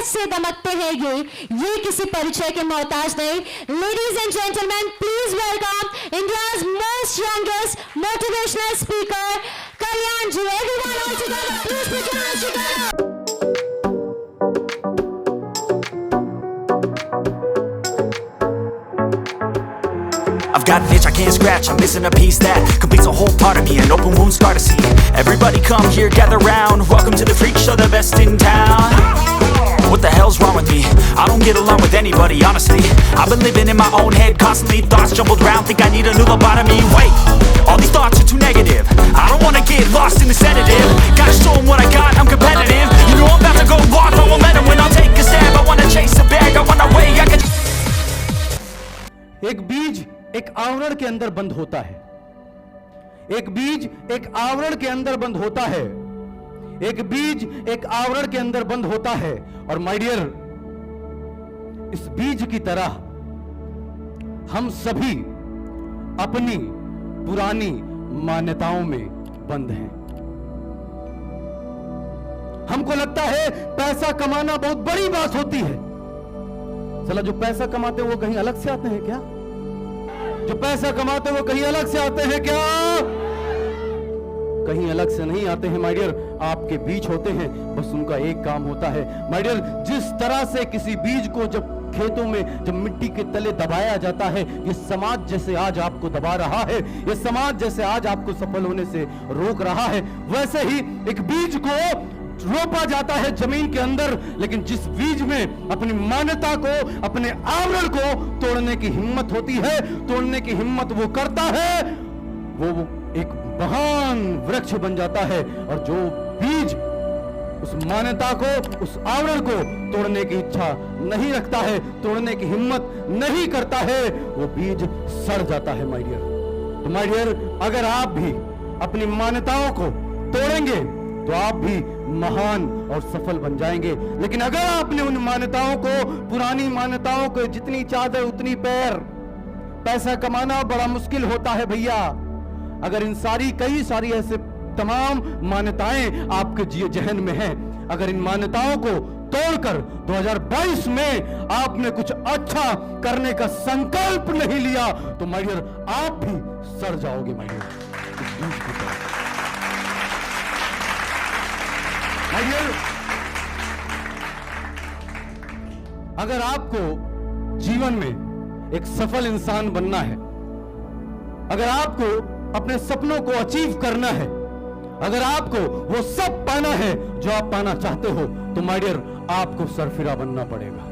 से दमकते हैं ये किसी परिचय के मोहताज नहीं। Ladies and gentleman, please welcome India's most youngest motivational speaker Kalyan ji. Everyone all together, please put your hands together. I've got an itch I can't scratch, I'm missing a piece that completes a whole part of me, an open wound scar to see. Everybody come here, gather round, welcome to the freak show, the best in town. What the hell's wrong with me? I don't get along with anybody, honestly. I've been living in my own head, constantly thoughts jumbled round, think I need a new lobotomy. Wait, all these thoughts are too negative, I don't wanna get lost in the sedative. Gotta show them what I got, I'm competitive. You know I'm about to go off, I won't let them win, I'll take a stab. I wanna chase a bag, I wanna weigh, I can... एक बीज एक आवरण के अंदर बंद होता है, एक बीज एक आवरण के अंदर बंद होता है, एक बीज एक आवरण के अंदर बंद होता है। और माय डियर, इस बीज की तरह हम सभी अपनी पुरानी मान्यताओं में बंद हैं। हमको लगता है पैसा कमाना बहुत बड़ी बात होती है। चला, जो पैसा कमाते हैं वो कहीं अलग से आते हैं क्या? जो पैसा कमाते हैं वो कहीं अलग से आते हैं क्या? कहीं अलग से नहीं आते हैं माय डियर, आपके बीज होते हैं, बस उनका एक काम होता है माय डियर। जिस तरह से किसी बीज को जब खेतों में जब मिट्टी के तले दबाया जाता है, ये समाज जैसे आज आपको दबा रहा है, ये समाज जैसे आज आपको सफल होने से रोक रहा है, वैसे ही एक बीज को रोपा जाता है जमीन के अंदर। लेकिन जिस बीज में अपनी मान्यता को, अपने आवरण को तोड़ने की हिम्मत होती है, तोड़ने की हिम्मत वो करता है, वो एक महान वृक्ष बन जाता है। और जो बीज उस मान्यता को, उस आवरण को तोड़ने की इच्छा नहीं रखता है, तोड़ने की हिम्मत नहीं करता है, वो बीज सड़ जाता है माय डियर। तो माय डियर, अगर आप भी अपनी मान्यताओं को तोड़ेंगे तो आप भी महान और सफल बन जाएंगे। लेकिन अगर आपने उन मान्यताओं को, पुरानी मान्यताओं को, जितनी चादर उतनी पैर, पैसा कमाना बड़ा मुश्किल होता है भैया। अगर इन कई सारी ऐसे तमाम मान्यताएं आपके जहन में हैं, अगर इन मान्यताओं को तोड़कर 2022 में आपने कुछ अच्छा करने का संकल्प नहीं लिया तो माय डियर, आप भी सड़ जाओगे माय डियर। अगर आपको जीवन में एक सफल इंसान बनना है, अगर आपको अपने सपनों को अचीव करना है, अगर आपको वो सब पाना है जो आप पाना चाहते हो, तो माय डियर, आपको सरफिरा बनना पड़ेगा,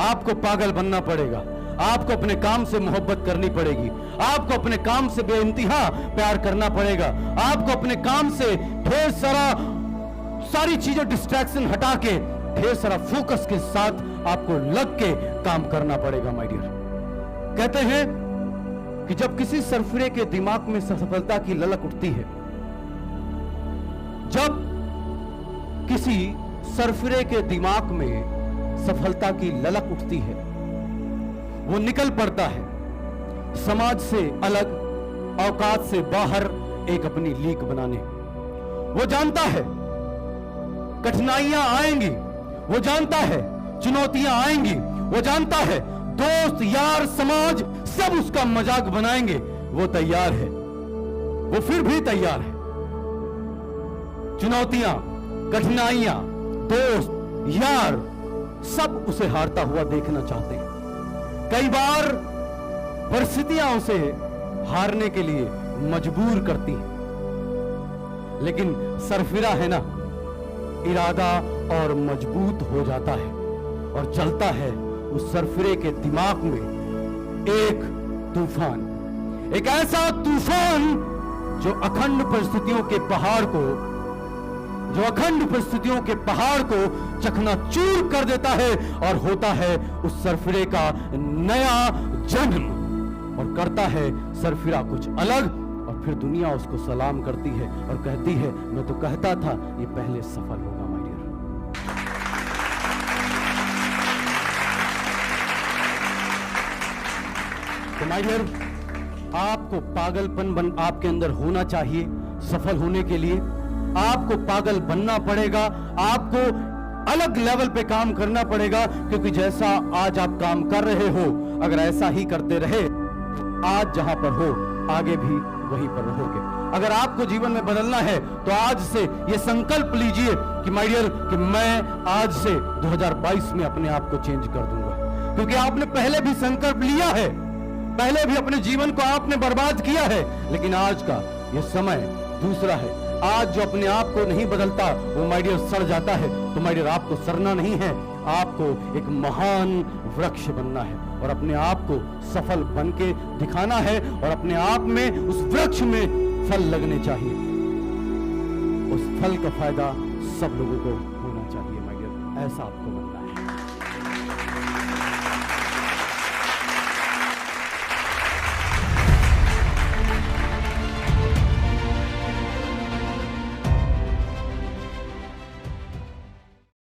आपको पागल बनना पड़ेगा, आपको अपने काम से मोहब्बत करनी पड़ेगी, आपको अपने काम से बेइंतहा प्यार करना पड़ेगा, आपको अपने काम से ढेर सारी चीजें डिस्ट्रैक्शन हटा के ढेर सारा फोकस के साथ आपको लग के काम करना पड़ेगा माय डियर। कहते हैं कि जब किसी सरफिरे के दिमाग में सफलता की ललक उठती है, जब किसी सरफिरे के दिमाग में सफलता की ललक उठती है, वो निकल पड़ता है समाज से अलग, औकात से बाहर एक अपनी लीक बनाने। वो जानता है कठिनाइयां आएंगी, वो जानता है चुनौतियां आएंगी, वो जानता है दोस्त यार समाज सब उसका मजाक बनाएंगे, वो तैयार है, वो फिर भी तैयार है। चुनौतियां, कठिनाइयां, दोस्त यार सब उसे हारता हुआ देखना चाहते हैं। कई बार परिस्थितियां उसे हारने के लिए मजबूर करती हैं, लेकिन सरफिरा है ना, इरादा और मजबूत हो जाता है और चलता है उस सरफिरे के दिमाग में एक तूफान, एक ऐसा तूफान जो अखंड परिस्थितियों के पहाड़ को चकनाचूर कर देता है और होता है उस सरफिरे का नया जन्म और करता है सरफिरा कुछ अलग। और फिर दुनिया उसको सलाम करती है और कहती है, मैं तो कहता था ये पहले सफल होगा माय डियर। तो माय डियर, आपको पागलपन आपके अंदर होना चाहिए सफल होने के लिए। आपको पागल बनना पड़ेगा, आपको अलग लेवल पे काम करना पड़ेगा, क्योंकि जैसा आज आप काम कर रहे हो, अगर ऐसा ही करते रहे, आज जहां पर हो आगे भी वहीं पर रहोगे। अगर आपको जीवन में बदलना है तो आज से ये संकल्प लीजिए कि माय डियर, कि मैं आज से 2022 में अपने आप को चेंज कर दूंगा, क्योंकि आपने पहले भी संकल्प लिया है, पहले भी अपने जीवन को आपने बर्बाद किया है, लेकिन आज का ये समय दूसरा है। आज जो अपने आप को नहीं बदलता वो माय डियर सड़ जाता है। तो माय डियर, आपको सड़ना नहीं है, आपको एक महान वृक्ष बनना है और अपने आप को सफल बन के दिखाना है, और अपने आप में उस वृक्ष में फल लगने चाहिए। उस फल का फायदा सब लोगों को होना चाहिए माय डियर, ऐसा आपको